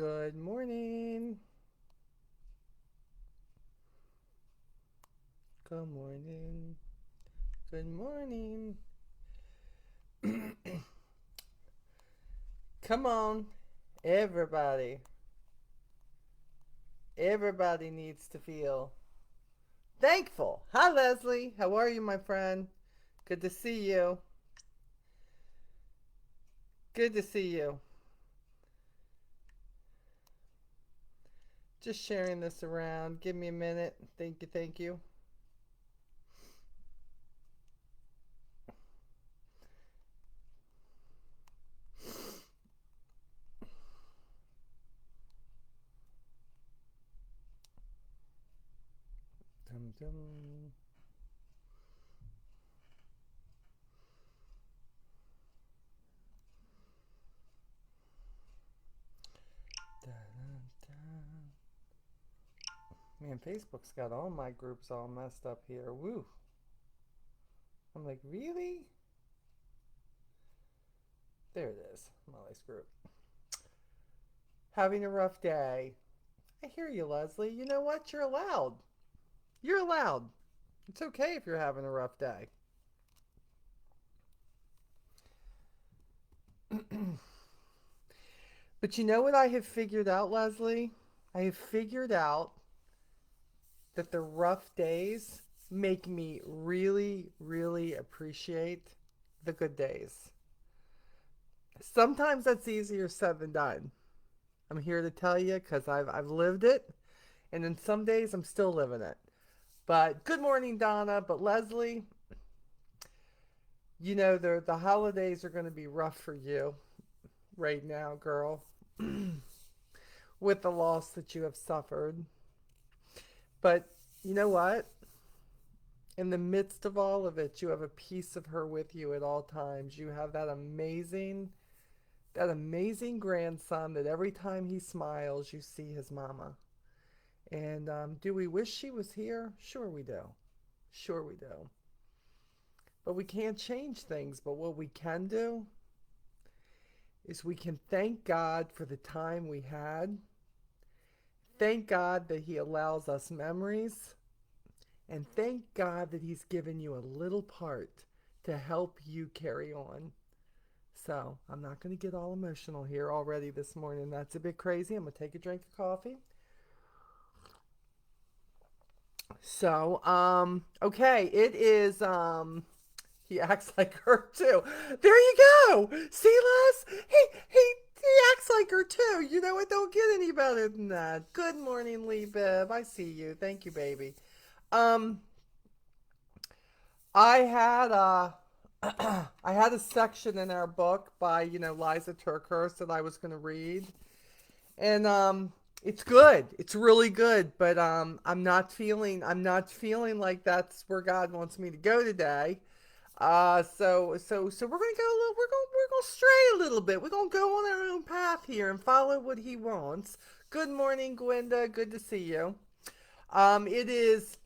Good morning. Good morning. Good morning. Come on, everybody. Everybody needs to feel thankful. Hi, Leslie. How are you, my friend? Good to see you. Good to see you. Just sharing this around. Give me a minute. Thank you. Thank you. Dum, dum. Da, da, da. Man, Facebook's got all my groups all messed up here. Woo. I'm like, really? There it is. Molly's group. Having a rough day. I hear you, Leslie. You know what? You're allowed. You're allowed. It's okay if you're having a rough day. But you know what I have figured out, Leslie? I have figured out that the rough days make me really, really appreciate the good days. Sometimes that's easier said than done. I'm here to tell you because I've lived it, and then some days I'm still living it. But good morning, Donna. But Leslie, you know the holidays are going to be rough for you right now, girl, with the loss that you have suffered. But you know what? In the midst of all of it, you have a piece of her with you at all times. You have that amazing grandson that every time he smiles, you see his mama. And do we wish she was here? Sure we do. Sure we do. But we can't change things. But what we can do is we can thank God for the time we had. Thank God that He allows us memories. And thank God that He's given you a little part to help you carry on. So I'm not going to get all emotional here already this morning. That's a bit crazy. I'm going to take a drink of coffee. So, okay, it is, he acts like her too. There you go. See, Les? He acts like her too. You know it don't get any better than that. Good morning, Lee Bibb. I see you. Thank you, baby. Um, I had a I had a section in our book by Liza Turkhurst that I was going to read, and it's good. It's really good, but I'm not feeling like that's where God wants me to go today. So we're gonna go a little. We're gonna stray a little bit. We're gonna go on our own path here and follow what He wants. Good morning, Gwenda. Good to see you. It is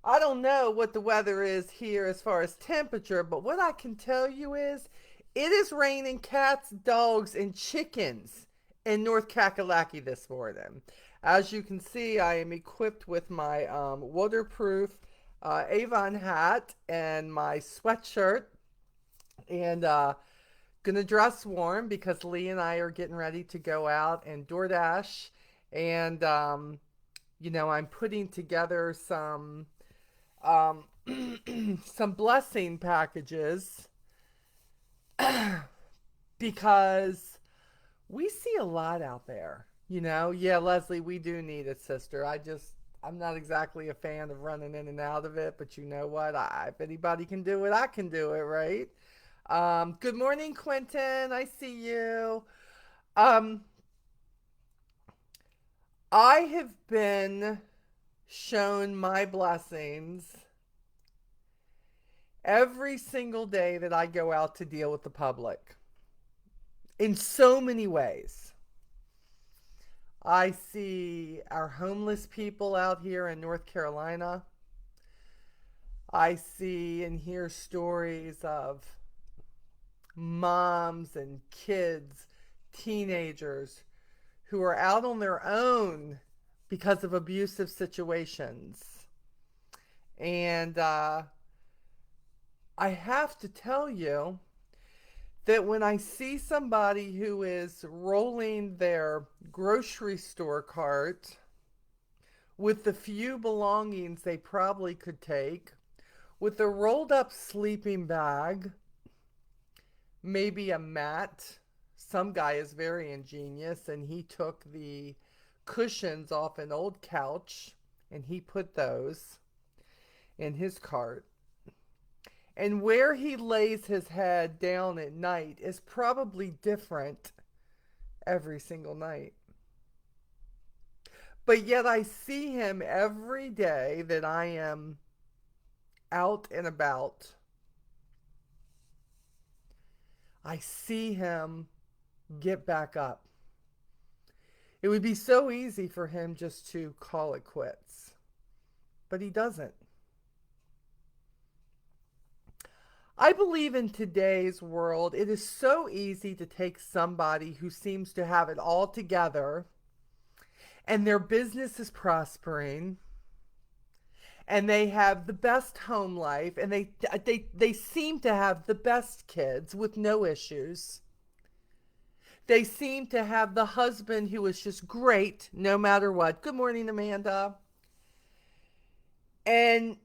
I don't know what the weather is here as far as temperature, but what I can tell you is it is raining cats, dogs, and chickens in North Kakalaki this morning. As you can see, I am equipped with my waterproof Avon hat and my sweatshirt, and gonna dress warm because Lee and I are getting ready to go out and DoorDash, and I'm putting together um, some blessing packages because we see a lot out there. Yeah, Leslie, we do need it, sister. I'm not exactly a fan of running in and out of it, but you know what? If anybody can do it, I can do it, right? Good morning, Quentin. I see you. Um, I have been shown my blessings every single day that I go out to deal with the public in so many ways. I see our homeless people out here in North Carolina. I see and hear stories of moms and kids, teenagers who are out on their own because of abusive situations. And I have to tell you that when I see somebody who is rolling their grocery store cart with the few belongings they probably could take, with a rolled up sleeping bag, maybe a mat. Some guy is very ingenious and he took the cushions off an old couch and he put those in his cart. And where he lays his head down at night is probably different every single night. But yet I see him every day that I am out and about. I see him get back up. It would be so easy for him just to call it quits, but he doesn't. I believe in today's world, it is so easy to take somebody who seems to have it all together and their business is prospering and they have the best home life and they seem to have the best kids with no issues. They seem to have the husband who is just great no matter what. Good morning, Amanda. And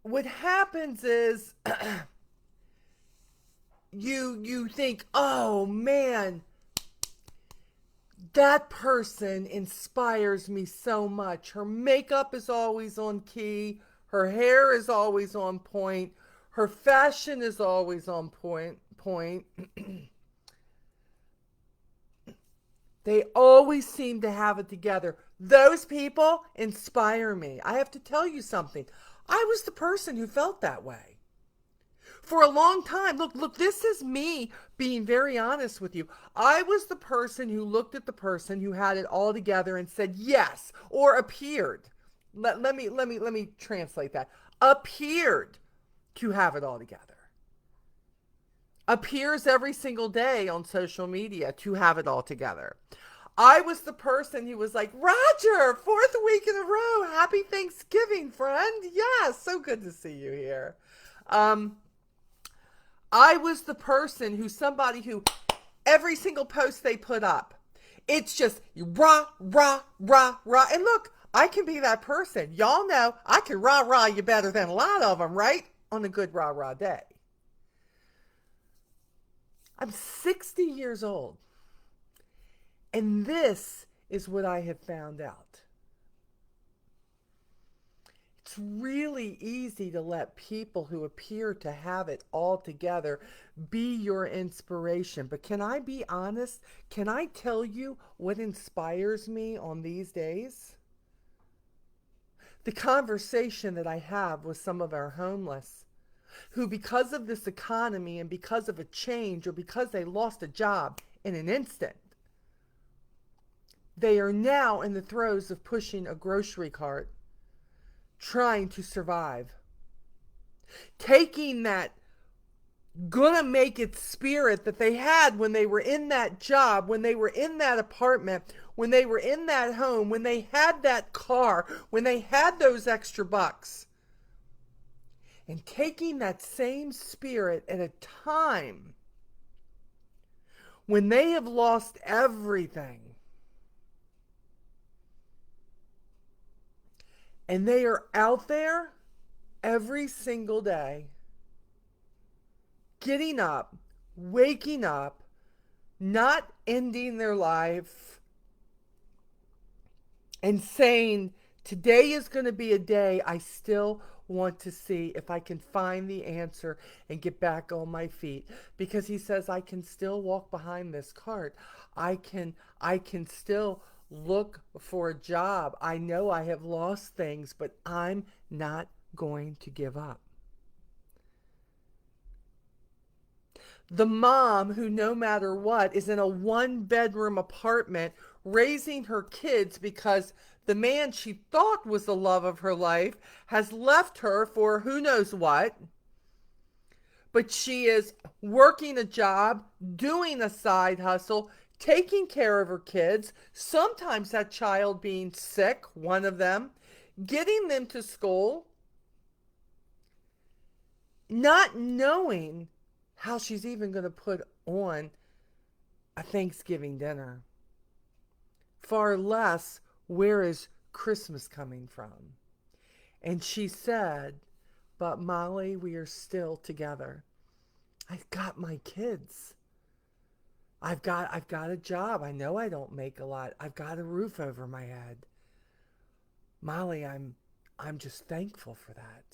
what happens is you think, "Oh man, that person inspires me so much. Her makeup is always on key, her hair is always on point, her fashion is always on point. They always seem to have it together. Those people inspire me." I have to tell you something. I was the person who felt that way for a long time. Look, this is me being very honest with you. I was the person who looked at the person who had it all together and said yes, or appeared. Let me translate that. Appeared to have it all together. Appears every single day on social media to have it all together. I was the person who was like, "Roger, fourth week in a row. Happy Thanksgiving, friend. Yes, so good to see you here." I was the person somebody who every single post they put up, it's just rah, rah, rah, rah. And look, I can be that person. Y'all know I can rah, rah you better than a lot of them, right? On a good rah, rah day. I'm 60 years old. And this is what I have found out. It's really easy to let people who appear to have it all together be your inspiration. But can I be honest? Can I tell you what inspires me on these days? The conversation that I have with some of our homeless who, because of this economy and because of a change or because they lost a job in an instant, they are now in the throes of pushing a grocery cart, trying to survive. Taking that gonna make it spirit that they had when they were in that job, when they were in that apartment, when they were in that home, when they had that car, when they had those extra bucks. And taking that same spirit at a time when they have lost everything. And they are out there every single day, getting up, waking up, not ending their life, and saying, "Today is going to be a day I still want to see if I can find the answer and get back on my feet." Because he says, "I can still walk behind this cart. I can still look for a job. I know I have lost things, but I'm not going to give up." The mom who, no matter what, is in a one-bedroom apartment raising her kids because the man she thought was the love of her life has left her for who knows what. But she is working a job, doing a side hustle, taking care of her kids, sometimes that child being sick, one of them, getting them to school, not knowing how she's even going to put on a Thanksgiving dinner, far less where is Christmas coming from. And she said, but Molly, we are still together. I've got my kids. I've got a job. I know I don't make a lot. I've got a roof over my head. Molly, I'm just thankful for that.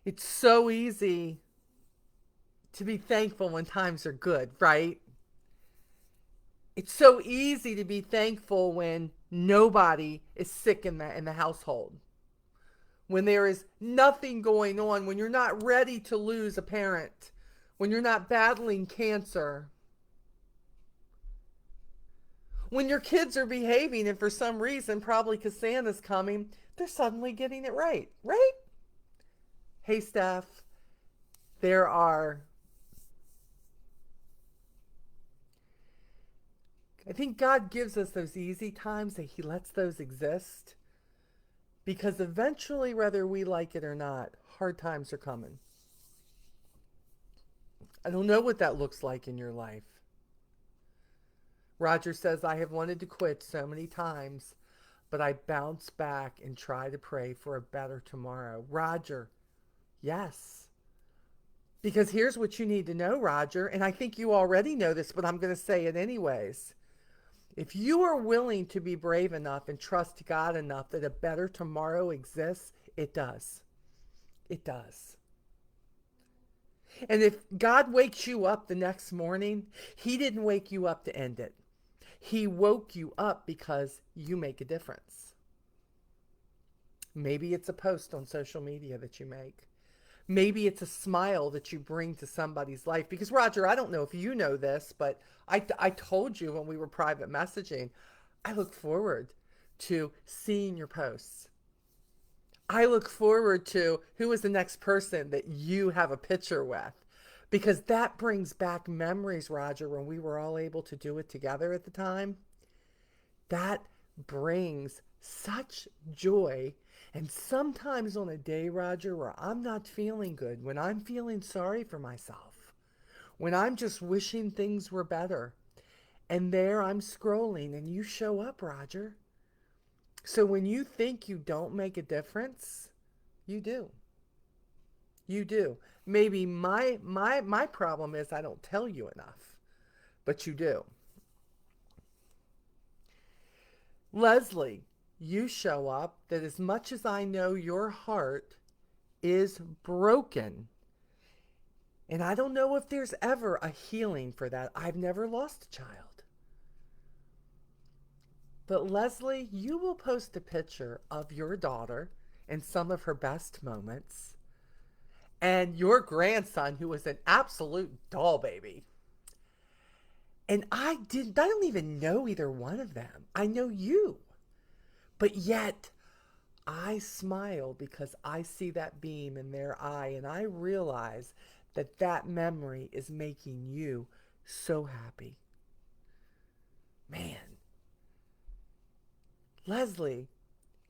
It's so easy to be thankful when times are good, right? It's so easy to be thankful when nobody is sick in the household. When there is nothing going on, when you're not ready to lose a parent, when you're not battling cancer, when your kids are behaving and for some reason, probably because Santa's coming, they're suddenly getting it right, right? Hey, Steph, there are, I think God gives us those easy times that He lets those exist because eventually, whether we like it or not, hard times are coming. I don't know what that looks like in your life. Roger says, I have wanted to quit so many times, but I bounce back and try to pray for a better tomorrow. Roger, yes. Because here's what you need to know, Roger, and I think you already know this, but I'm going to say it anyways. If you are willing to be brave enough and trust God enough that a better tomorrow exists, it does. It does. And if God wakes you up the next morning, He didn't wake you up to end it. He woke you up because you make a difference. Maybe it's a post on social media that you make. Maybe it's a smile that you bring to somebody's life. Because, Roger, I don't know if you know this, but I told you when we were private messaging, I look forward to seeing your posts. I look forward to who is the next person that you have a picture with. Because that brings back memories, Roger, when we were all able to do it together at the time. That brings such joy. And sometimes on a day, Roger, where I'm not feeling good, when I'm feeling sorry for myself, when I'm just wishing things were better, and there I'm scrolling and you show up, Roger. So when you think you don't make a difference, you do. You do. Maybe my problem is I don't tell you enough, but you do. Leslie, you show up that as much as I know your heart is broken. And I don't know if there's ever a healing for that. I've never lost a child. But Leslie, you will post a picture of your daughter and some of her best moments and your grandson who was an absolute doll baby. And I don't even know either one of them. I know you. But yet I smile because I see that beam in their eye and I realize that that memory is making you so happy. Man, Leslie,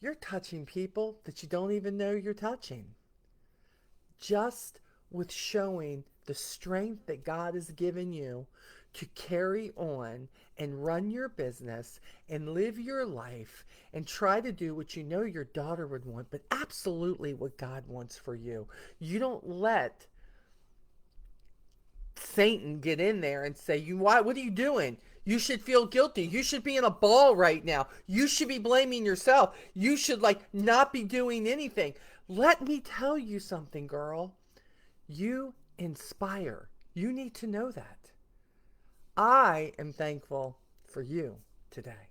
you're touching people that you don't even know you're touching. Just with showing the strength that God has given you to carry on and run your business and live your life and try to do what you know your daughter would want, but absolutely what God wants for you. You don't let Satan get in there and say, "You what are you doing? You should feel guilty. You should be in a ball right now. You should be blaming yourself. You should like not be doing anything." Let me tell you something, girl. You inspire. You need to know that. I am thankful for you today.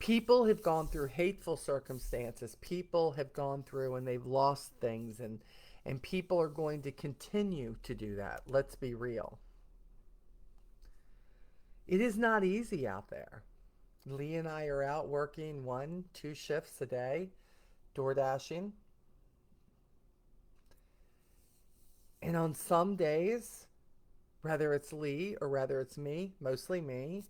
People have gone through hateful circumstances. People have gone through and they've lost things and people are going to continue to do that. Let's be real. It is not easy out there. Lee and I are out working 1, 2 shifts a day, door dashing. And on some days, whether it's Lee or whether it's me, mostly me,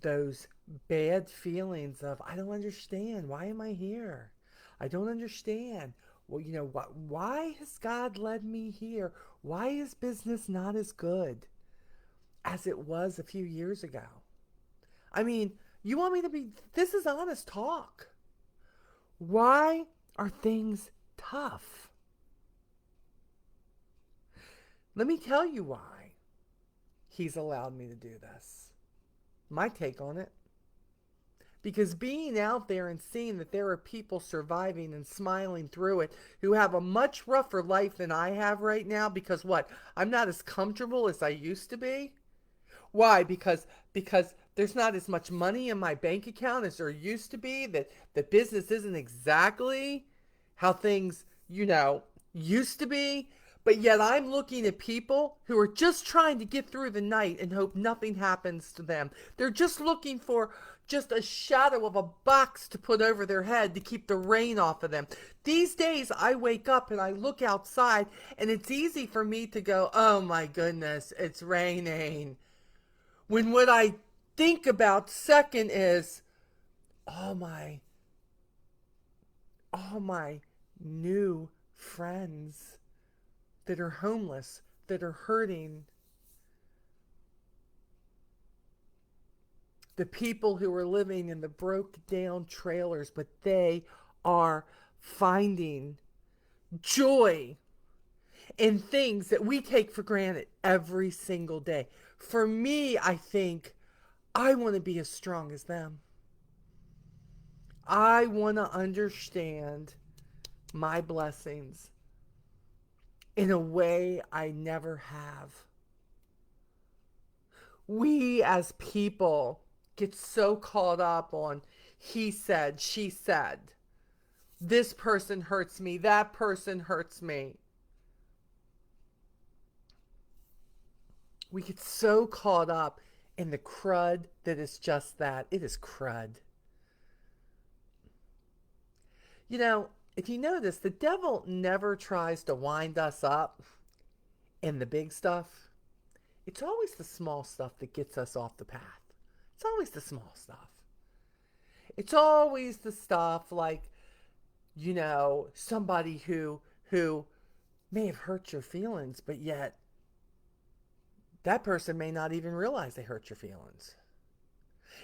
those bad feelings of, I don't understand. Why am I here? I don't understand. Well, why has God led me here? Why is business not as good as it was a few years ago? I mean, you want me to be, this is honest talk. Why are things tough? Let me tell you why he's allowed me to do this. My take on it. Because being out there and seeing that there are people surviving and smiling through it who have a much rougher life than I have right now, because what? I'm not as comfortable as I used to be. Why? Because there's not as much money in my bank account as there used to be. That the business isn't exactly how things, used to be. But yet I'm looking at people who are just trying to get through the night and hope nothing happens to them. They're just looking for just a shadow of a box to put over their head to keep the rain off of them. These days I wake up and I look outside and it's easy for me to go, oh my goodness, it's raining. When what I think about second is all my all my new friends that are homeless, that are hurting, the people who are living in the broke down trailers, but they are finding joy in things that we take for granted every single day. For me, I think I want to be as strong as them. I want to understand my blessings in a way I never have. We as people get so caught up on he said, she said, this person hurts me, that person hurts me. We get so caught up in the crud that is just that. It is crud. If you notice, the devil never tries to wind us up in the big stuff. It's always the small stuff that gets us off the path. It's always the small stuff. It's always the stuff like, somebody who may have hurt your feelings, but yet that person may not even realize they hurt your feelings.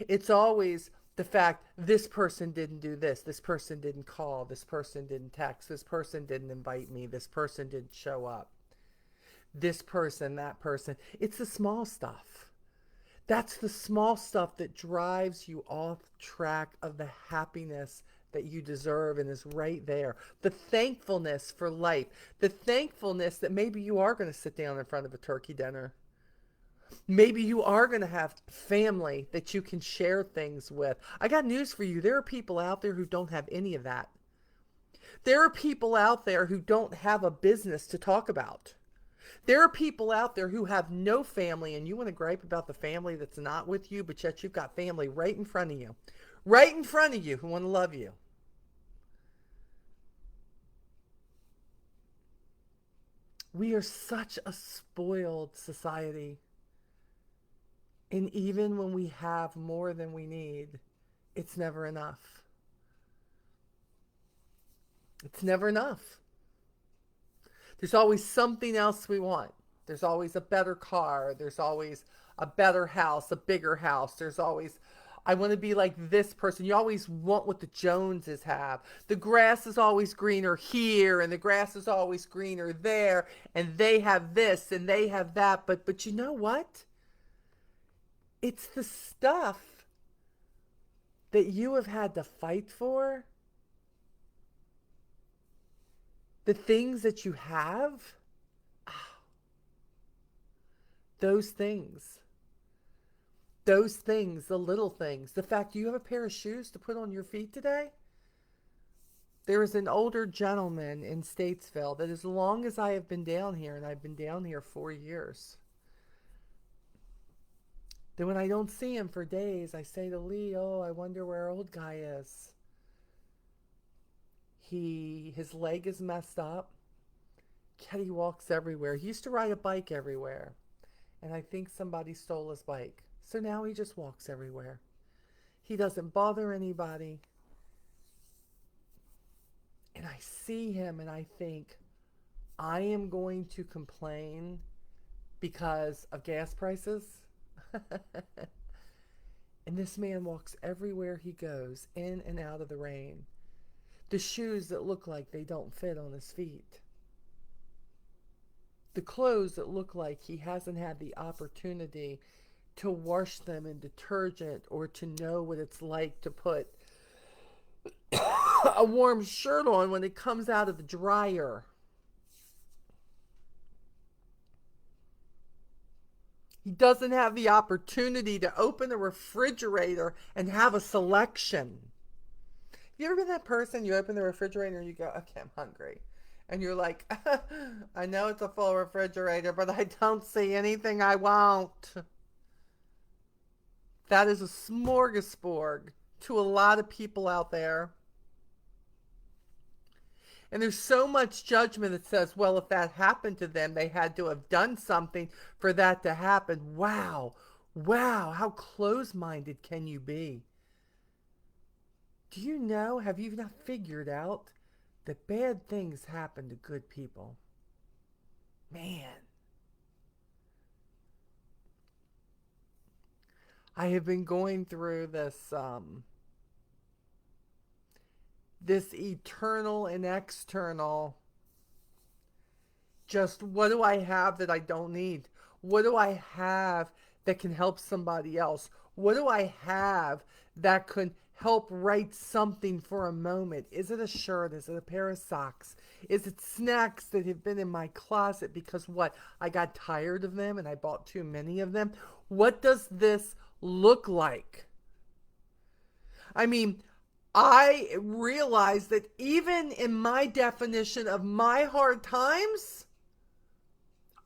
It's always the fact this person didn't do this person didn't call, this person didn't text, this person didn't invite me, this person didn't show up, this person, that person. It's the small stuff. That's the small stuff that drives you off track of the happiness that you deserve and is right there. The thankfulness for life. The thankfulness that maybe you are going to sit down in front of a turkey dinner. Maybe you are going to have family that you can share things with. I got news for you. There are people out there who don't have any of that. There are people out there who don't have a business to talk about. There are people out there who have no family, and you want to gripe about the family that's not with you, but yet you've got family right in front of you. Right in front of you who want to love you. We are such a spoiled society. And even when we have more than we need, it's never enough. It's never enough. There's always something else we want. There's always a better car. There's always a better house, a bigger house. There's always, I want to be like this person. You always want what the Joneses have. The grass is always greener here, and the grass is always greener there, and they have this and they have that. But you know what? It's the stuff that you have had to fight for, the things that you have, those things, the little things, the fact you have a pair of shoes to put on your feet today. There is an older gentleman in Statesville that as long as I have been down here, and I've been down here 4 years, that when I don't see him for days, I say to Lee, oh, I wonder where our old guy is. His leg is messed up, yet he walks everywhere. He used to ride a bike everywhere, and I think somebody stole his bike. So now he just walks everywhere. He doesn't bother anybody. And I see him and I think, I am going to complain because of gas prices. And this man walks everywhere he goes, in and out of the rain. The shoes that look like they don't fit on his feet. The clothes that look like he hasn't had the opportunity to wash them in detergent or to know what it's like to put a warm shirt on when it comes out of the dryer. He doesn't have the opportunity to open a refrigerator and have a selection. Have you ever been that person, you open the refrigerator and you go, okay, I'm hungry. And you're like, I know it's a full refrigerator, but I don't see anything I want. That is a smorgasbord to a lot of people out there. And there's so much judgment that says, well, if that happened to them, they had to have done something for that to happen. Wow. Wow. How close minded can you be? Do you know, have you not figured out that bad things happen to good people? Man. I have been going through this eternal and external. Just what do I have that I don't need? What do I have that can help somebody else? What do I have that could help write something for a moment? Is it a shirt? Is it a pair of socks? Is it snacks that have been in my closet because what? I got tired of them and I bought too many of them? What does this look like? I mean, I realize that even in my definition of my hard times,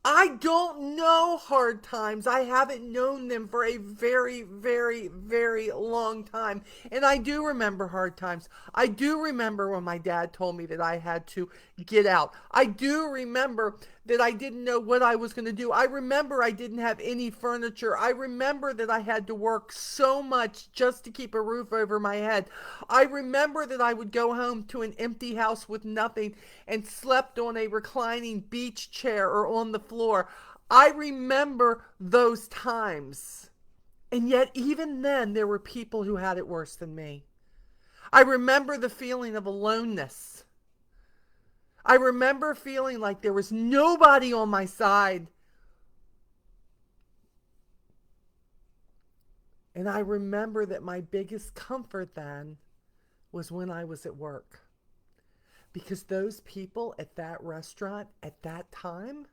I don't know hard times. I haven't known them for a very, very, very long time. And I do remember hard times. I do remember when my dad told me that I had to get out. I do remember that I didn't know what I was going to do. I remember I didn't have any furniture. I remember that I had to work so much just to keep a roof over my head. I remember that I would go home to an empty house with nothing and slept on a reclining beach chair or on the floor. I remember those times. And yet, even then, there were people who had it worse than me. I remember the feeling of aloneness. I remember feeling like there was nobody on my side. And I remember that my biggest comfort then was when I was at work. Because those people at that restaurant at that time,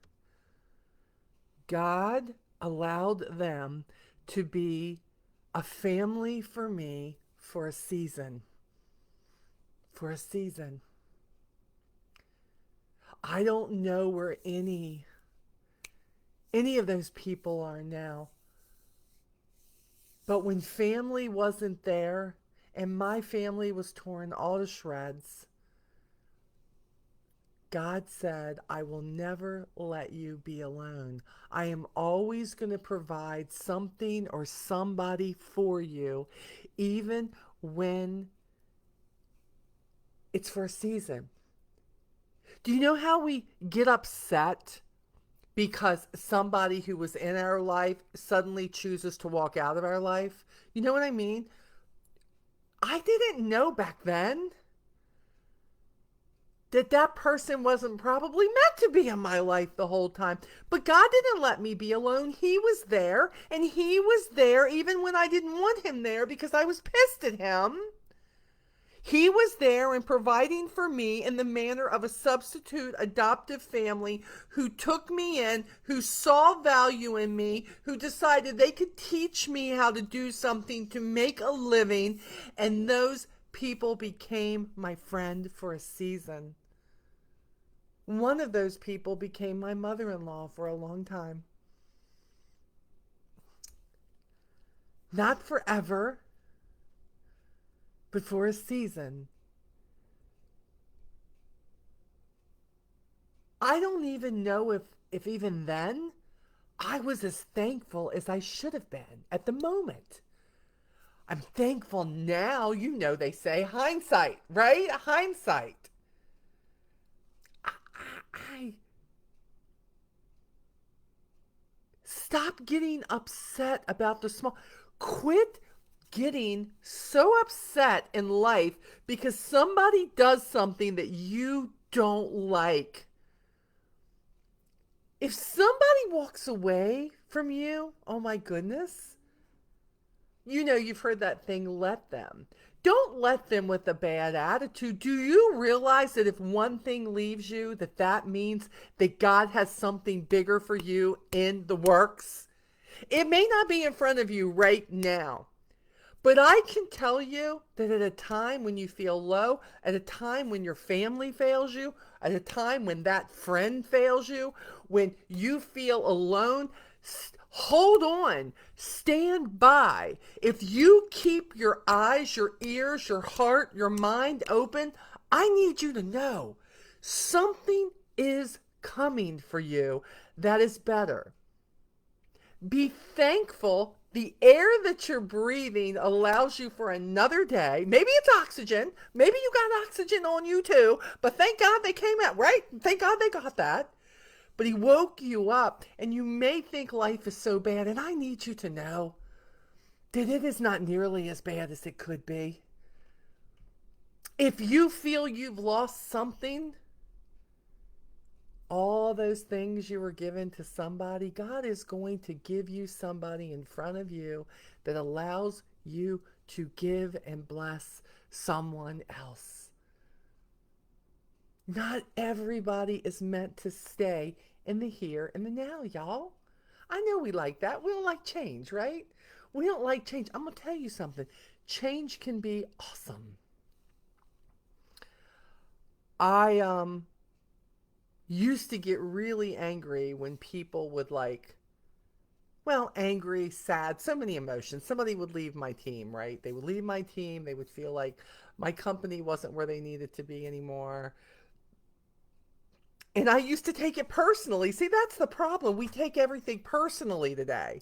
God allowed them to be a family for me for a season. For a season. I don't know where any of those people are now. But when family wasn't there and my family was torn all to shreds, God said, I will never let you be alone. I am always going to provide something or somebody for you, even when it's for a season. Do you know how we get upset because somebody who was in our life suddenly chooses to walk out of our life? You know what I mean? I didn't know back then that person wasn't probably meant to be in my life the whole time. But God didn't let me be alone. He was there, and he was there even when I didn't want him there because I was pissed at him. He was there and providing for me in the manner of a substitute adoptive family who took me in, who saw value in me, who decided they could teach me how to do something to make a living, and those people became my friend for a season. One of those people became my mother-in-law for a long time. Not forever, but for a season. I don't even know if even then I was as thankful as I should have been at the moment. I'm thankful now. You know, they say hindsight, right? Hindsight. I stop getting upset about the small. Quit getting so upset in life because somebody does something that you don't like. If somebody walks away from you, oh my goodness, you know, you've heard that thing, let them. Don't let them with a bad attitude. Do you realize that if one thing leaves you, that that means that God has something bigger for you in the works? It may not be in front of you right now, but I can tell you that at a time when you feel low, at a time when your family fails you, at a time when that friend fails you, when you feel alone, hold on, stand by. If you keep your eyes, your ears, your heart, your mind open, I need you to know something is coming for you that is better. Be thankful the air that you're breathing allows you for another day. Maybe it's oxygen. Maybe you got oxygen on you too. But thank God they came out, right? Thank God they got that. But he woke you up, and you may think life is so bad. And I need you to know that it is not nearly as bad as it could be. If you feel you've lost something, all those things you were given to somebody, God is going to give you somebody in front of you that allows you to give and bless someone else. Not everybody is meant to stay in the here and the now, y'all. I know we like that. We don't like change, right? We don't like change. I'm going to tell you something. Change can be awesome. I used to get really angry when people would angry, sad, so many emotions. Somebody would leave my team, right? They would leave my team. They would feel like my company wasn't where they needed to be anymore. And I used to take it personally. See, that's the problem. We take everything personally today.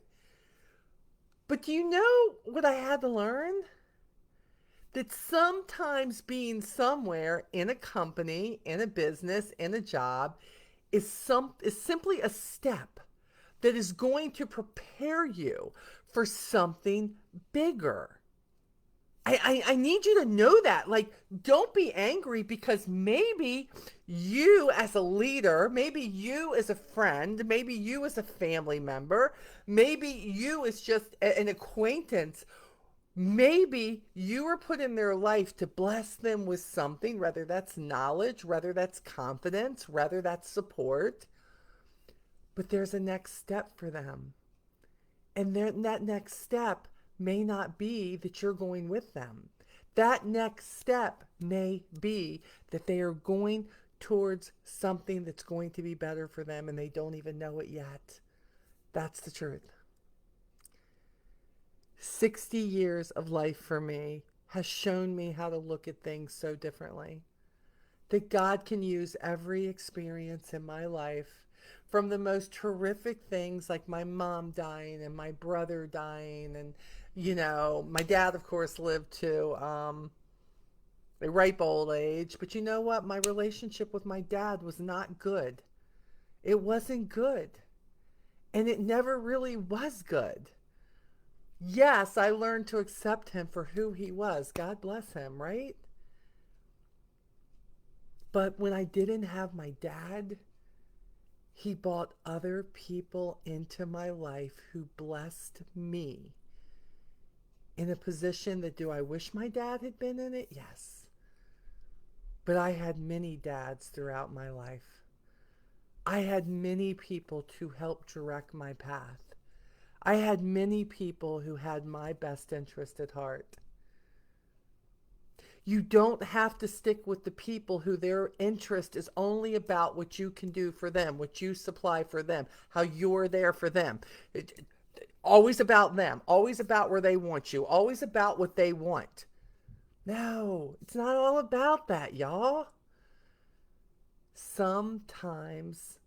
But do you know what I had to learn? That sometimes being somewhere in a company, in a business, in a job is simply a step that is going to prepare you for something bigger. I need you to know that. Like, don't be angry because maybe you as a leader, maybe you as a friend, maybe you as a family member, maybe you as just an acquaintance, maybe you were put in their life to bless them with something, whether that's knowledge, whether that's confidence, whether that's support. But there's a next step for them. And that next step may not be that you're going with them. That next step may be that they are going towards something that's going to be better for them and they don't even know it yet. That's the truth. 60 years of life for me has shown me how to look at things so differently. That God can use every experience in my life, from the most horrific things like my mom dying and my brother dying, and my dad, of course, lived to a ripe old age. But you know what? My relationship with my dad was not good. It wasn't good, and it never really was good. Yes, I learned to accept him for who he was. God bless him, right? But when I didn't have my dad, he brought other people into my life who blessed me in a position that, do I wish my dad had been in it? Yes. But I had many dads throughout my life. I had many people to help direct my path. I had many people who had my best interest at heart. You don't have to stick with the people who their interest is only about what you can do for them, what you supply for them, how you're there for them. Always about them, always about where they want you, always about what they want. No, it's not all about that, y'all. Sometimes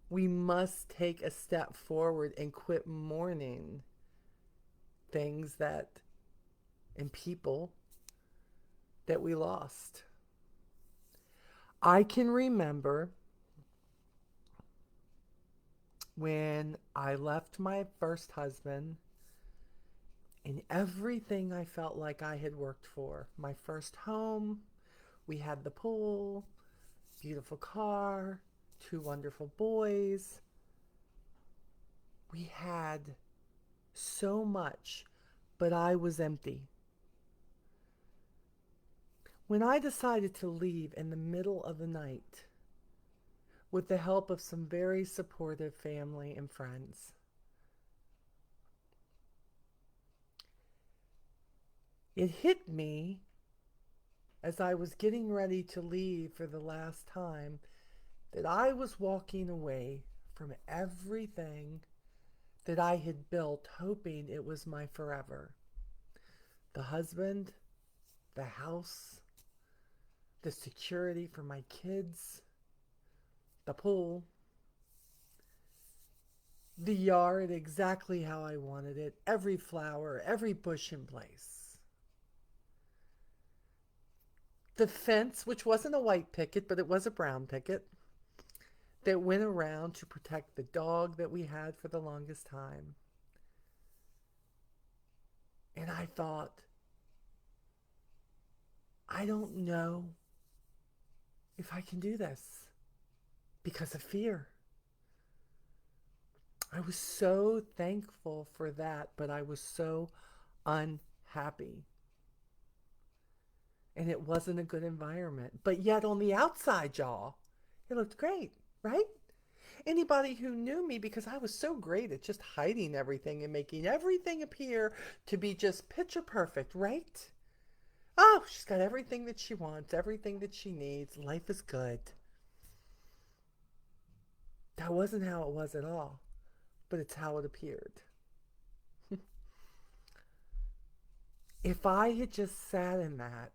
we must take a step forward and quit mourning things that and people that we lost. I can remember when I left my first husband and everything I felt like I had worked for. My first home, we had the pool, beautiful car, two wonderful boys. We had so much, but I was empty. When I decided to leave in the middle of the night, with the help of some very supportive family and friends, it hit me as I was getting ready to leave for the last time that I was walking away from everything that I had built, hoping it was my forever. The husband, the house, the security for my kids, the pool, the yard exactly how I wanted it, every flower, every bush in place. The fence, which wasn't a white picket, but it was a brown picket, that went around to protect the dog that we had for the longest time. And I thought, I don't know if I can do this because of fear. I was so thankful for that, but I was so unhappy. And it wasn't a good environment. But yet, on the outside, y'all, it looked great, right? Anybody who knew me, because I was so great at just hiding everything and making everything appear to be just picture perfect, right? Oh, she's got everything that she wants, everything that she needs. Life is good. That wasn't how it was at all, but it's how it appeared. If I had just sat in that,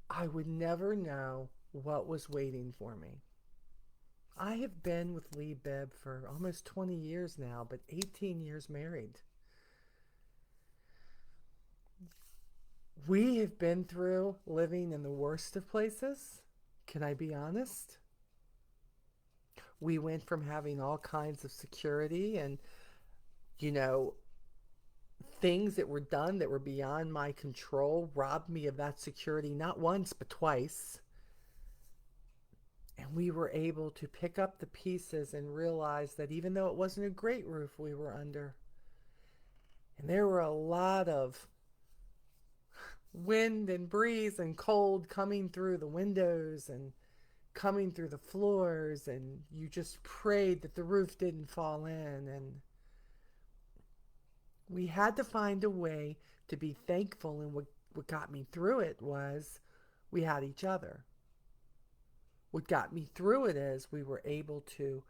I would never know what was waiting for me. I have been with Lee Bibb for almost 20 years now, but 18 years married. We have been through living in the worst of places. Can I be honest? We went from having all kinds of security and, you know, things that were done that were beyond my control robbed me of that security not once, but twice. And we were able to pick up the pieces and realize that even though it wasn't a great roof we were under, and there were a lot of wind and breeze and cold coming through the windows and coming through the floors, and you just prayed that the roof didn't fall in. And we had to find a way to be thankful. And what got me through it was we had each other. What got me through it is we were able to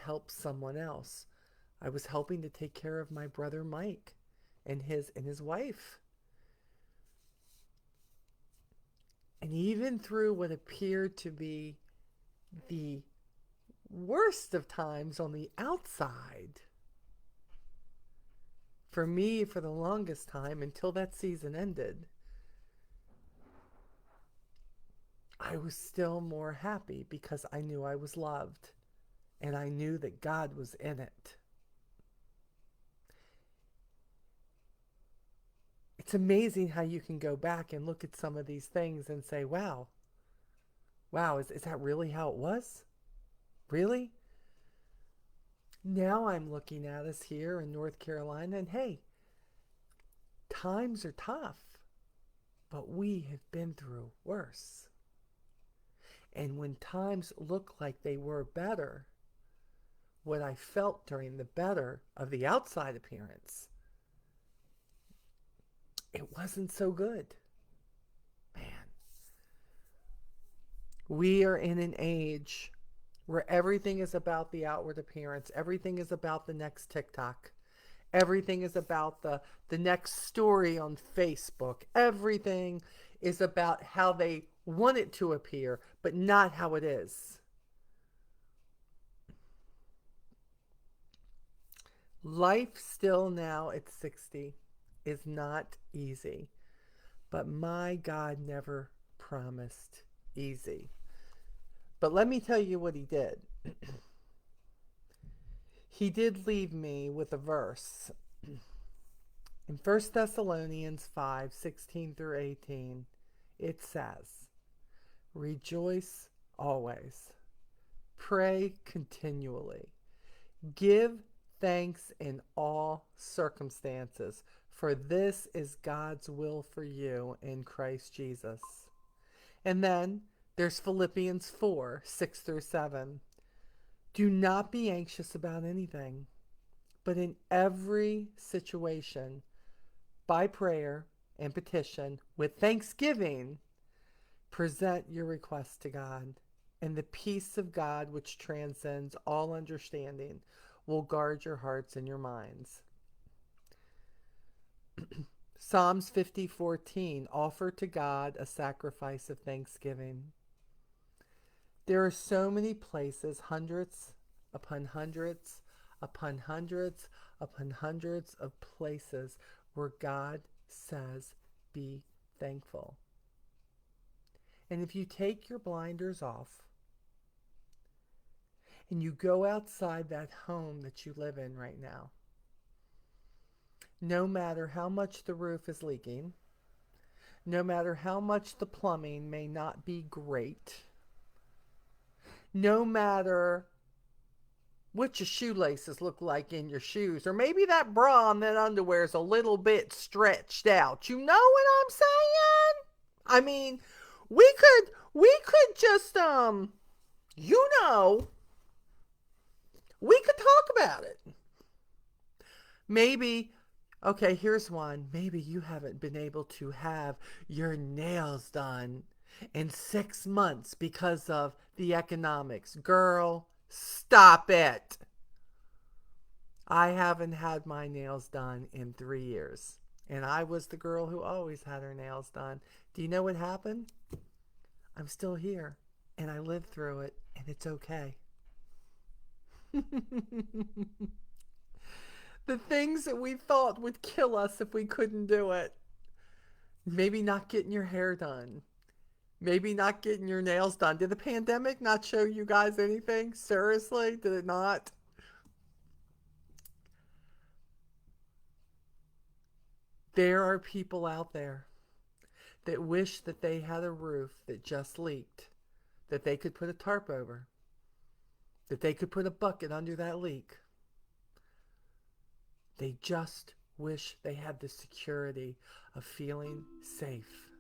help someone else. I was helping to take care of my brother Mike and his wife. And even through what appeared to be the worst of times on the outside, for me, for the longest time, until that season ended, I was still more happy because I knew I was loved and I knew that God was in it. It's amazing how you can go back and look at some of these things and say, wow, is that really how it was? Really? Now I'm looking at us here in North Carolina, and hey, times are tough, but we have been through worse. And when times look like they were better, what I felt during the better of the outside appearance, it wasn't so good. Man, we are in an age where everything is about the outward appearance, everything is about the next TikTok. Everything is about the next story on Facebook. Everything is about how they want it to appear, but not how it is. Life still now at 60 is not easy, but my God never promised easy. But let me tell you what he did. He did leave me with a verse in 1 Thessalonians 5:16 through 18. It says, rejoice always, pray continually, give thanks in all circumstances, for this is God's will for you in Christ Jesus. And then there's Philippians 4:6 through 7. Do not be anxious about anything, but in every situation, by prayer and petition, with thanksgiving, present your requests to God. And the peace of God, which transcends all understanding, will guard your hearts and your minds. Psalms 50:14, offer to God a sacrifice of thanksgiving. There are so many places, hundreds upon hundreds upon hundreds upon hundreds of places where God says, be thankful. And if you take your blinders off and you go outside that home that you live in right now, no matter how much the roof is leaking, no matter how much the plumbing may not be great, no matter what your shoelaces look like in your shoes, or maybe that bra and that underwear is a little bit stretched out. You know what I'm saying? I mean, we could just you know, we could talk about it. Maybe, okay, here's one. Maybe you haven't been able to have your nails done in 6 months because of the economics. Girl, stop it. I haven't had my nails done in 3 years. And I was the girl who always had her nails done. Do you know what happened? I'm still here. And I lived through it. And it's okay. The things that we thought would kill us if we couldn't do it. Maybe not getting your hair done. Maybe not getting your nails done. Did the pandemic not show you guys anything? Seriously? Did it not? There are people out there that wish that they had a roof that just leaked, that they could put a tarp over, that they could put a bucket under that leak. They just wish they had the security of feeling safe.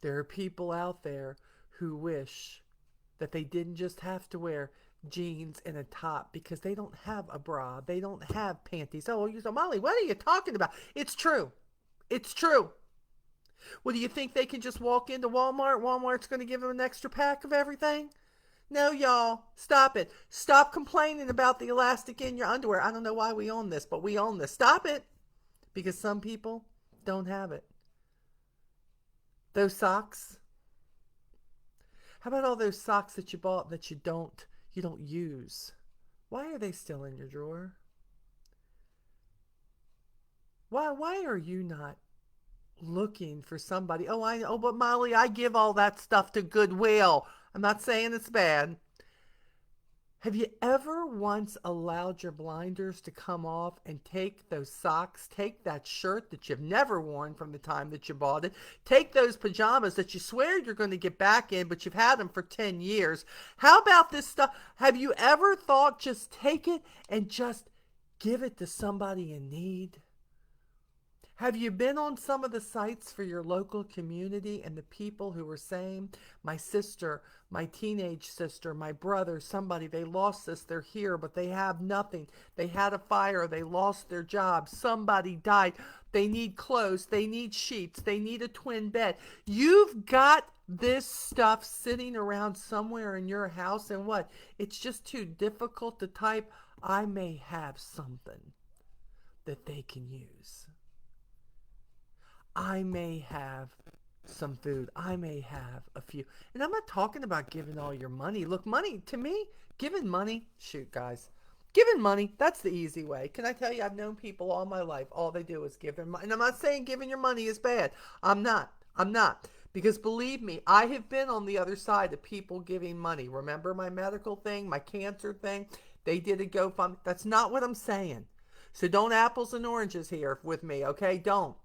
There are people out there who wish that they didn't just have to wear jeans and a top because they don't have a bra. They don't have panties. Oh, you say, Molly, what are you talking about? It's true. It's true. Well, do you think they can just walk into Walmart? Walmart's going to give them an extra pack of everything? No, y'all. Stop it. Stop complaining about the elastic in your underwear. I don't know why we own this, but we own this. Stop it. Because some people don't have it. Those socks. How about all those socks that you bought that you don't use? Why are they still in your drawer? Why are you not looking for somebody? Oh, but Molly, I give all that stuff to Goodwill. I'm not saying it's bad. Have you ever once allowed your blinders to come off and take those socks, take that shirt that you've never worn from the time that you bought it, take those pajamas that you swear you're going to get back in, but you've had them for 10 years? How about this stuff? Have you ever thought just take it and just give it to somebody in need? Have you been on some of the sites for your local community and the people who were saying, my sister, my teenage sister, my brother, somebody, they lost this, they're here, but they have nothing. They had a fire, they lost their job, somebody died. They need clothes, they need sheets, they need a twin bed. You've got this stuff sitting around somewhere in your house, and what? It's just too difficult to type, I may have something that they can use. I may have some food. I may have a few. And I'm not talking about giving all your money. Look, money, to me, giving money, shoot, guys. Giving money, that's the easy way. Can I tell you, I've known people all my life, all they do is give their money. And I'm not saying giving your money is bad. I'm not. I'm not. Because believe me, I have been on the other side of people giving money. Remember my medical thing, my cancer thing? They did a GoFundMe. That's not what I'm saying. So don't apples and oranges here with me, okay? Don't.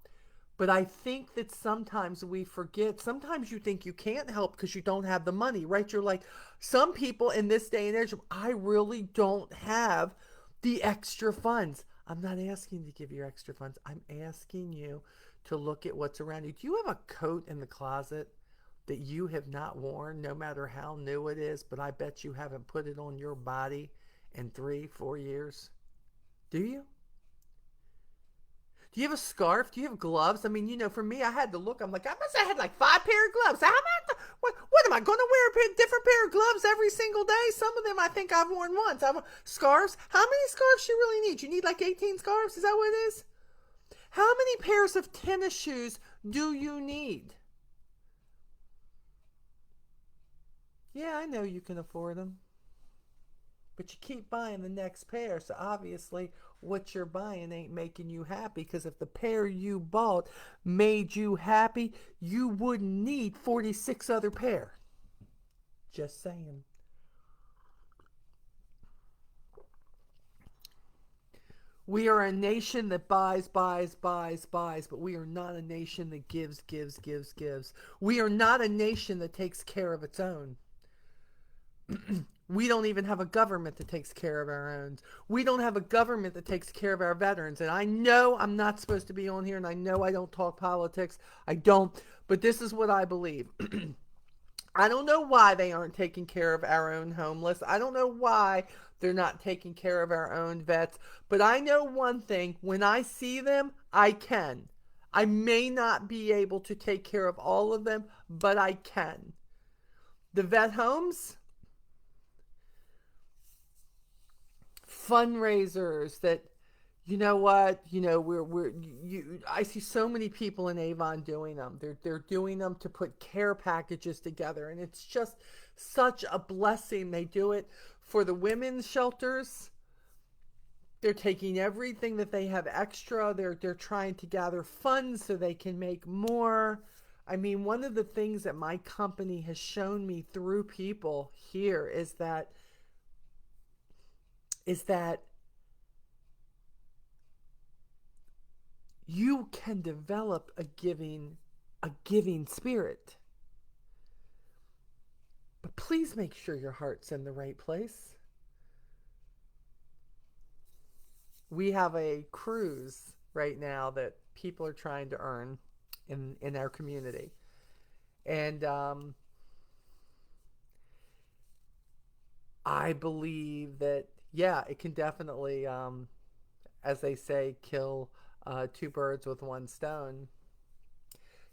But I think that sometimes we forget. Sometimes you think you can't help because you don't have the money, right? You're like, some people in this day and age, I really don't have the extra funds. I'm not asking you to give your extra funds. I'm asking you to look at what's around you. Do you have a coat in the closet that you have not worn, no matter how new it is, but I bet you haven't put it on your body in 3, 4 years? Do you? Do you have a scarf? Do you have gloves? I mean, for me, I had to look. I'm like, I must have had like 5 pair of gloves. How am I? What am I going to wear? A different pair of gloves every single day? Some of them I think I've worn once. Scarves. How many scarves you really need? You need like 18 scarves. Is that what it is? How many pairs of tennis shoes do you need? Yeah, I know you can afford them. But you keep buying the next pair, so obviously what you're buying ain't making you happy. Because if the pair you bought made you happy, you wouldn't need 46 other pair. Just saying. We are a nation that buys, buys, buys, buys, but we are not a nation that gives, gives, gives, gives. We are not a nation that takes care of its own. We don't even have a government that takes care of our own. We don't have a government that takes care of our veterans. And I know I'm not supposed to be on here, and I know I don't talk politics. I don't. But this is what I believe. I don't know why they aren't taking care of our own homeless. I don't know why they're not taking care of our own vets. But I know one thing, when I see them, I can. I may not be able to take care of all of them, but I can. The vet homes, fundraisers that, you know what, we're you I see so many people in Avon doing them. They're doing them to put care packages together, and it's just such a blessing. They do it for the women's shelters. They're taking everything that they have extra. They're trying to gather funds so they can make more. I mean, one of the things that my company has shown me through people here is that you can develop a giving spirit. But please make sure your heart's in the right place. We have a cruise right now that people are trying to earn in our community. And I believe that, yeah, it can definitely, as they say, kill two birds with one stone.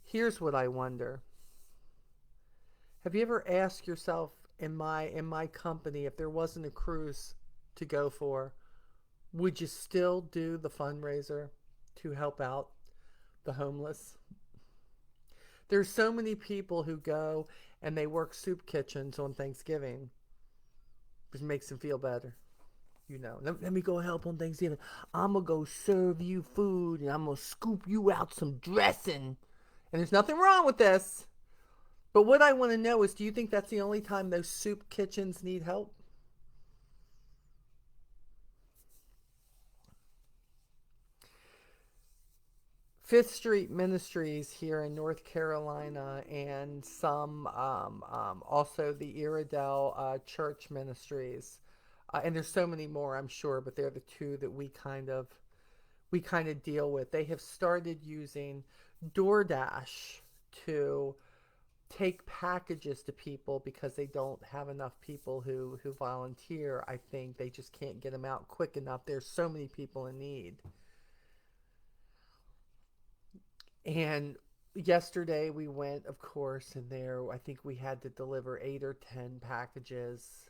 Here's what I wonder. Have you ever asked yourself, in my company, if there wasn't a cruise to go for, would you still do the fundraiser to help out the homeless? There's so many people who go and they work soup kitchens on Thanksgiving. It makes them feel better. Let me go help on Thanksgiving. I'm going to go serve you food and I'm going to scoop you out some dressing. And there's nothing wrong with this. But what I want to know is, do you think that's the only time those soup kitchens need help? Fifth Street Ministries here in North Carolina, and some also the Iredell Church Ministries, and there's so many more, I'm sure, but they're the two that we kind of deal with. They have started using DoorDash to take packages to people because they don't have enough people who volunteer. I think they just can't get them out quick enough. There's so many people in need. And yesterday we went, of course, and there I think we had to deliver 8 or 10 packages.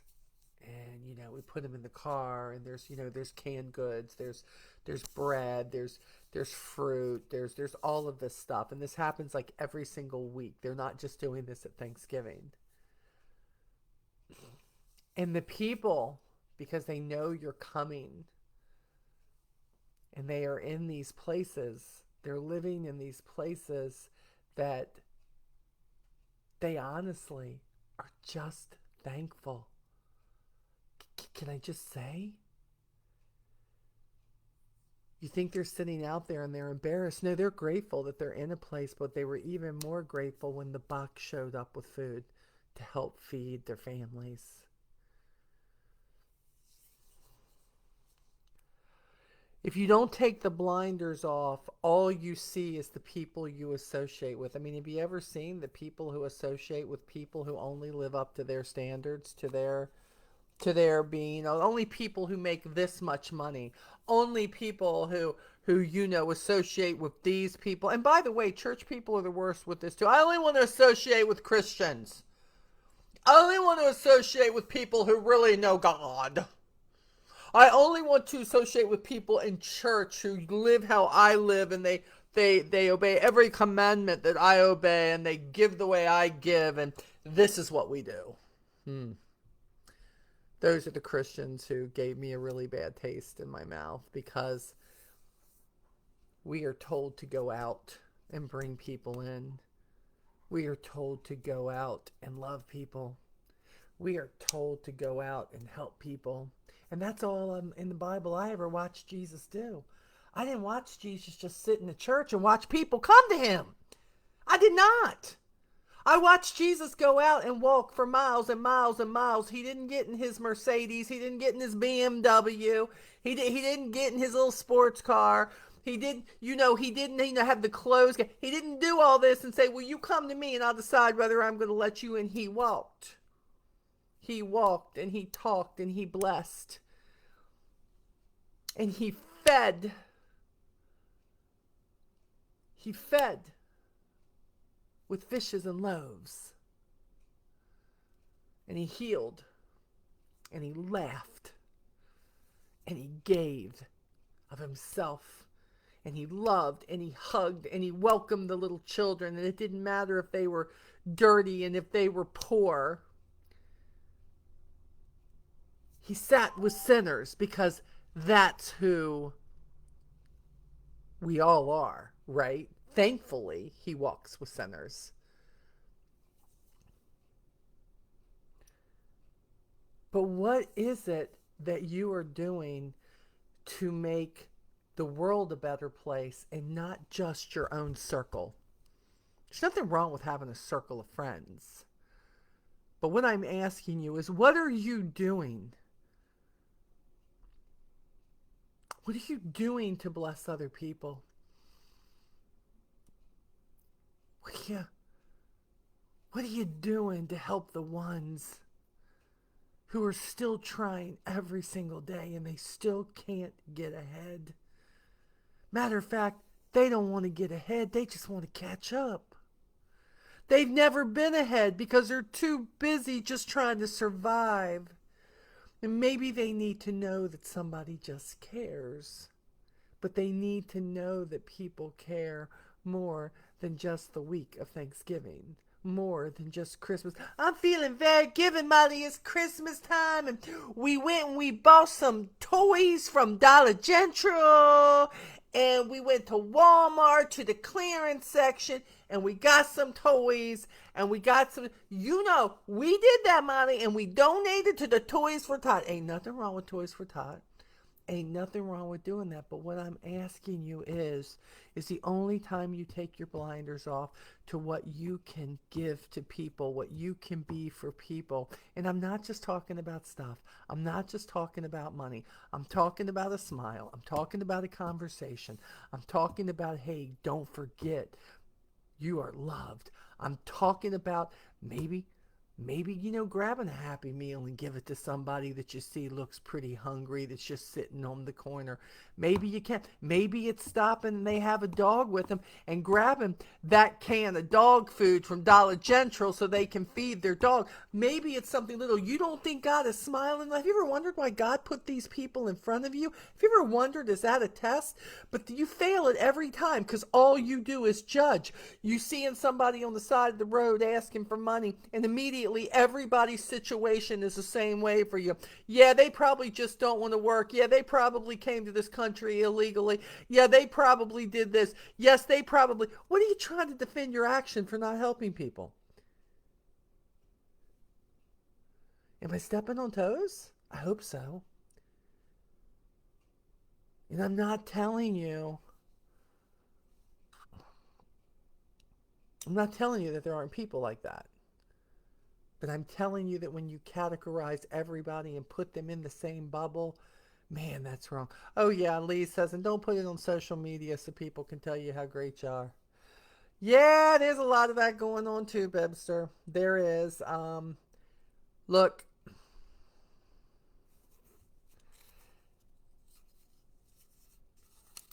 And we put them in the car, and there's canned goods, there's bread, there's fruit, there's all of this stuff, and this happens like every single week. They're not just doing this at Thanksgiving. And the people, because they know you're coming, and they are in these places, they're living in these places that they honestly are just thankful. Can I just say? You think they're sitting out there and they're embarrassed. No, they're grateful that they're in a place, but they were even more grateful when the box showed up with food to help feed their families. If you don't take the blinders off, all you see is the people you associate with. I mean, have you ever seen the people who associate with people who only live up to their standards, to their being, only people who make this much money, only people who associate with these people. And by the way, church people are the worst with this too. I only want to associate with Christians. I only want to associate with people who really know God. I only want to associate with people in church who live how I live, and they obey every commandment that I obey, and they give the way I give, and this is what we do. Those are the Christians who gave me a really bad taste in my mouth, because we are told to go out and bring people in. We are told to go out and love people. We are told to go out and help people. And that's all in the Bible I ever watched Jesus do. I didn't watch Jesus just sit in the church and watch people come to him. I did not. I watched Jesus go out and walk for miles and miles and miles. He didn't get in his Mercedes. He didn't get in his BMW. He didn't get in his little sports car. He didn't have the clothes. He didn't do all this and say, well, you come to me and I'll decide whether I'm going to let you in. He walked. He walked and he talked and he blessed. And he fed. He fed with fishes and loaves. And he healed. And he laughed. And he gave of himself. And he loved and he hugged and he welcomed the little children. And it didn't matter if they were dirty and if they were poor. He sat with sinners, because that's who we all are, right? Thankfully, he walks with sinners. But what is it that you are doing to make the world a better place, and not just your own circle? There's nothing wrong with having a circle of friends. But what I'm asking you is, what are you doing? What are you doing to bless other people? What are you doing to help the ones who are still trying every single day and they still can't get ahead? Matter of fact, they don't want to get ahead. They just want to catch up. They've never been ahead because they're too busy just trying to survive. And maybe they need to know that somebody just cares. But they need to know that people care more than just the week of Thanksgiving. More than just Christmas. I'm feeling very giving, Molly. It's Christmas time, and we went and we bought some toys from Dollar General, and we went to Walmart to the clearance section, and we got some toys, and we got some. We did that, Molly, and we donated to the Toys for Tot. Ain't nothing wrong with Toys for Tot. Ain't nothing wrong with doing that. But what I'm asking you is the only time you take your blinders off to what you can give to people, what you can be for people. And I'm not just talking about stuff. I'm not just talking about money. I'm talking about a smile. I'm talking about a conversation. I'm talking about, hey, don't forget, you are loved. I'm talking about maybe Maybe, grabbing a Happy Meal and give it to somebody that you see looks pretty hungry that's just sitting on the corner. Maybe you can. Maybe it's stopping and they have a dog with them and grabbing that can of dog food from Dollar General so they can feed their dog. Maybe it's something little. You don't think God is smiling? Have you ever wondered why God put these people in front of you? Have you ever wondered, is that a test? But you fail it every time because all you do is judge. You seeing somebody on the side of the road asking for money, and immediately everybody's situation is the same way for you. Yeah, they probably just don't want to work. Yeah, they probably came to this country illegally. Yeah, they probably did this. Yes, they probably. What are you trying to defend your action for not helping people? Am I stepping on toes? I hope so. And I'm not telling you, I'm not telling you that there aren't people like that. But I'm telling you that when you categorize everybody and put them in the same bubble, man, that's wrong. Oh, yeah, Lee says, and don't put it on social media so people can tell you how great you are. Yeah, there's a lot of that going on too, Bebster. There is. Look,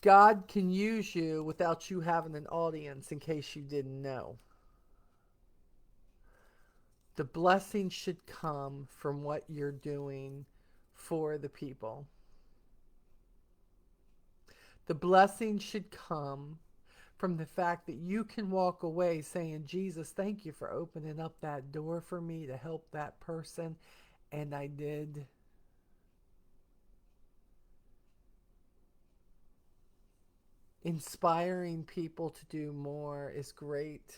God can use you without you having an audience, in case you didn't know. The blessing should come from what you're doing for the people. The blessing should come from the fact that you can walk away saying, Jesus, thank you for opening up that door for me to help that person. And I did. Inspiring people to do more is great,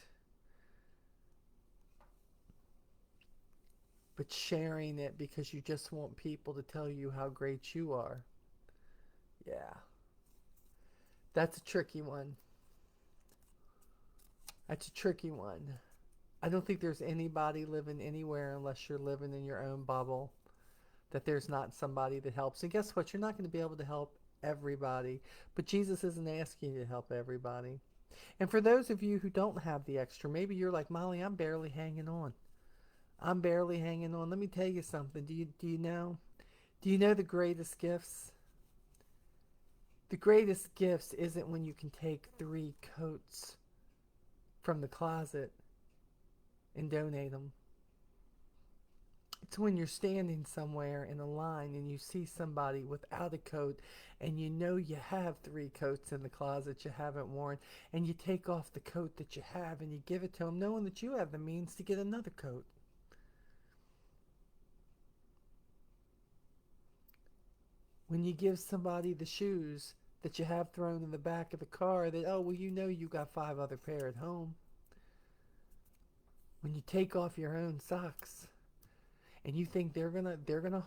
but sharing it because you just want people to tell you how great you are, yeah, that's a tricky one. That's a tricky one. I don't think there's anybody living anywhere unless you're living in your own bubble that there's not somebody that helps. And guess what? You're not going to be able to help everybody, but Jesus isn't asking you to help everybody. And for those of you who don't have the extra, maybe you're like, Molly, I'm barely hanging on. I'm barely hanging on. Let me tell you something. Do you know? Do you know the greatest gifts? The greatest gifts isn't when you can take 3 coats from the closet and donate them. It's when you're standing somewhere in a line and you see somebody without a coat and you know you have 3 coats in the closet you haven't worn, and you take off the coat that you have and you give it to them knowing that you have the means to get another coat. When you give somebody the shoes that you have thrown in the back of the car that, oh, well, you know you got 5 other pair at home. When you take off your own socks and you think they're gonna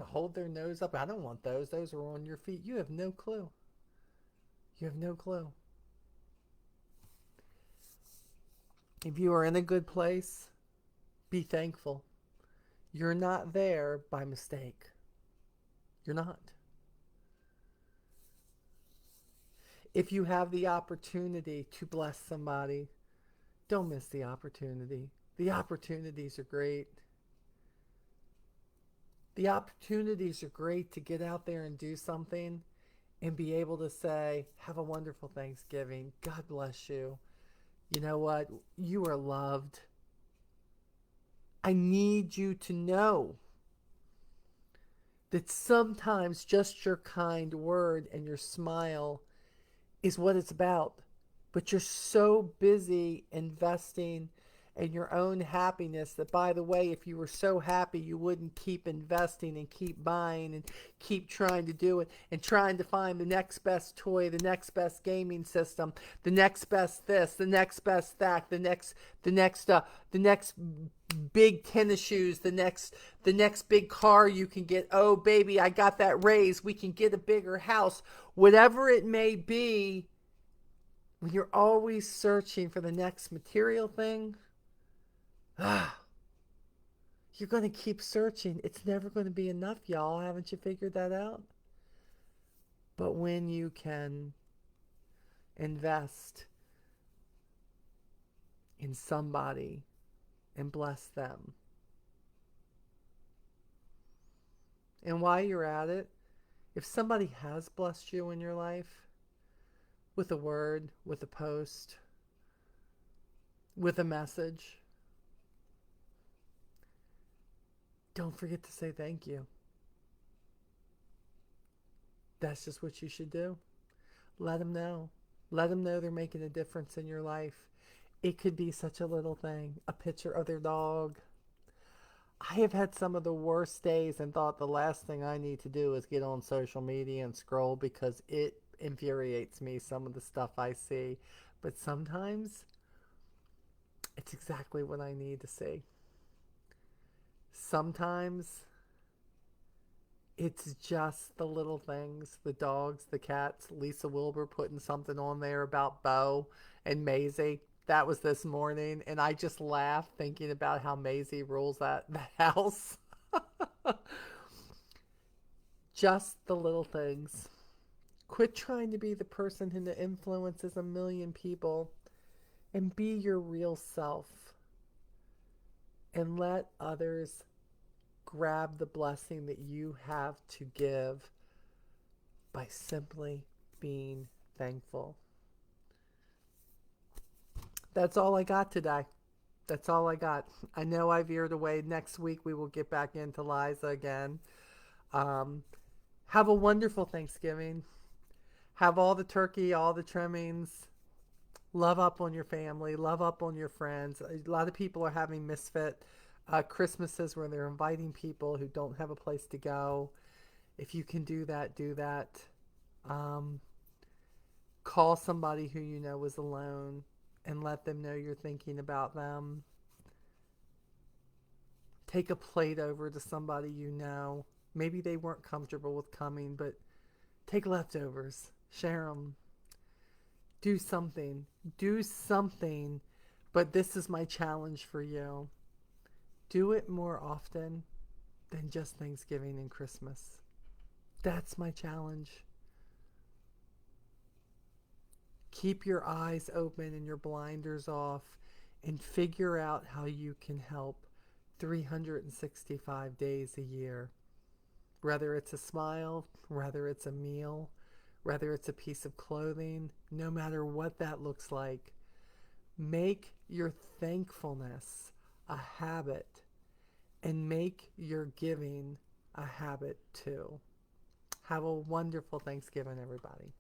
hold their nose up. I don't want those. Those are on your feet. You have no clue. You have no clue. If you are in a good place, be thankful. You're not there by mistake. You're not. If you have the opportunity to bless somebody, don't miss the opportunity. The opportunities are great. The opportunities are great to get out there and do something and be able to say, have a wonderful Thanksgiving. God bless you. You know what? You are loved. I need you to know that sometimes just your kind word and your smile is what it's about. But you're so busy investing in your own happiness that, by the way, if you were so happy, you wouldn't keep investing and keep buying and keep trying to do it and trying to find the next best toy, the next best gaming system, the next best this, the next best that, the next big tennis shoes, the next big car you can get. Oh baby, I got that raise. We can get a bigger house. Whatever it may be, when you're always searching for the next material thing, ah, you're going to keep searching. It's never going to be enough, y'all. Haven't you figured that out? But when you can invest in somebody and bless them, And while you're at it, if somebody has blessed you in your life with a word, with a post, with a message, don't forget to say thank you. That's just what you should do. Let them know. Let them know they're making a difference in your life. It could be such a little thing, a picture of their dog. I have had some of the worst days and thought the last thing I need to do is get on social media and scroll because it infuriates me, some of the stuff I see. But sometimes it's exactly what I need to see. Sometimes it's just the little things, the dogs, the cats. Lisa Wilbur putting something on there about Bo and Maisie. That was this morning, and I just laughed thinking about how Maisie rules that house. Just the little things. Quit trying to be the person who influences a million people and be your real self and let others grab the blessing that you have to give by simply being thankful. That's all I got today. That's all I got. I know I veered away. Next week we will get back into Liza again. Um, have a wonderful Thanksgiving. Have all the turkey, all the trimmings. Love up on your family. Love up on your friends. A lot of people are having misfit Christmases where they're inviting people who don't have a place to go. If you can do that, do that. Um, Call somebody who you know is alone and let them know you're thinking about them. Take a plate over to somebody you know. Maybe they weren't comfortable with coming, but take leftovers, share them, do something. Do something. But this is my challenge for you. Do it more often than just Thanksgiving and Christmas. That's my challenge. Keep your eyes open and your blinders off and figure out how you can help 365 days a year. Whether it's a smile, whether it's a meal, whether it's a piece of clothing, no matter what that looks like, make your thankfulness a habit and make your giving a habit too. Have a wonderful Thanksgiving, everybody.